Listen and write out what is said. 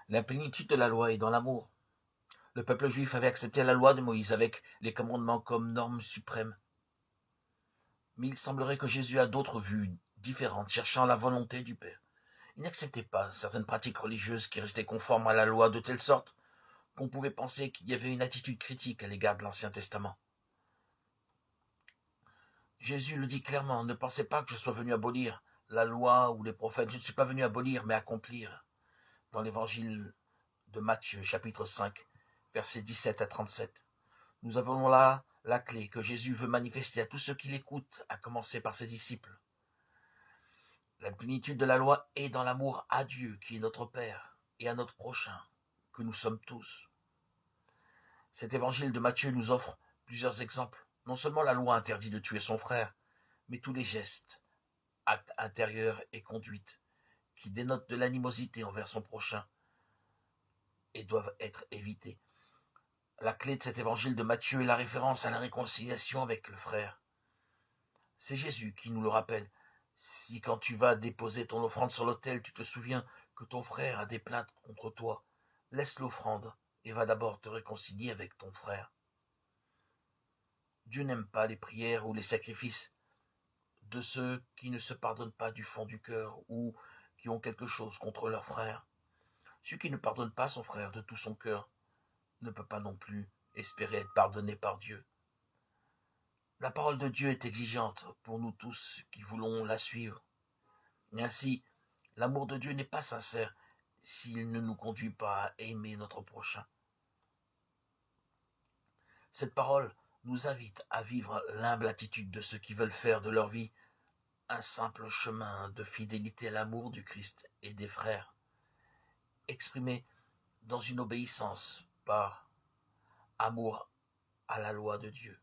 La plénitude de la loi est dans l'amour. Le peuple juif avait accepté la loi de Moïse avec les commandements comme norme suprême. Mais il semblerait que Jésus a d'autres vues différentes, cherchant la volonté du Père. Il n'acceptait pas certaines pratiques religieuses qui restaient conformes à la loi de telle sorte qu'on pouvait penser qu'il y avait une attitude critique à l'égard de l'Ancien Testament. Jésus le dit clairement, ne pensez pas que je sois venu abolir la loi ou les prophètes, je ne suis pas venu abolir mais accomplir. Dans l'évangile de Matthieu, chapitre 5, versets 17 à 37. Nous avons là la clé que Jésus veut manifester à tous ceux qui l'écoutent, à commencer par ses disciples. La plénitude de la loi est dans l'amour à Dieu, qui est notre Père, et à notre prochain, que nous sommes tous. Cet évangile de Matthieu nous offre plusieurs exemples. Non seulement la loi interdit de tuer son frère, mais tous les gestes, actes intérieurs et conduites qui dénotent de l'animosité envers son prochain et doivent être évités. La clé de cet évangile de Matthieu est la référence à la réconciliation avec le frère. C'est Jésus qui nous le rappelle. Si quand tu vas déposer ton offrande sur l'autel, tu te souviens que ton frère a des plaintes contre toi, laisse l'offrande et va d'abord te réconcilier avec ton frère. Dieu n'aime pas les prières ou les sacrifices de ceux qui ne se pardonnent pas du fond du cœur ou qui ont quelque chose contre leur frère. Celui qui ne pardonne pas son frère de tout son cœur ne peut pas non plus espérer être pardonné par Dieu. La parole de Dieu est exigeante pour nous tous qui voulons la suivre. Et ainsi, l'amour de Dieu n'est pas sincère s'il ne nous conduit pas à aimer notre prochain. Cette parole nous invite à vivre l'humble attitude de ceux qui veulent faire de leur vie un simple chemin de fidélité à l'amour du Christ et des frères, exprimé dans une obéissance par amour à la loi de Dieu.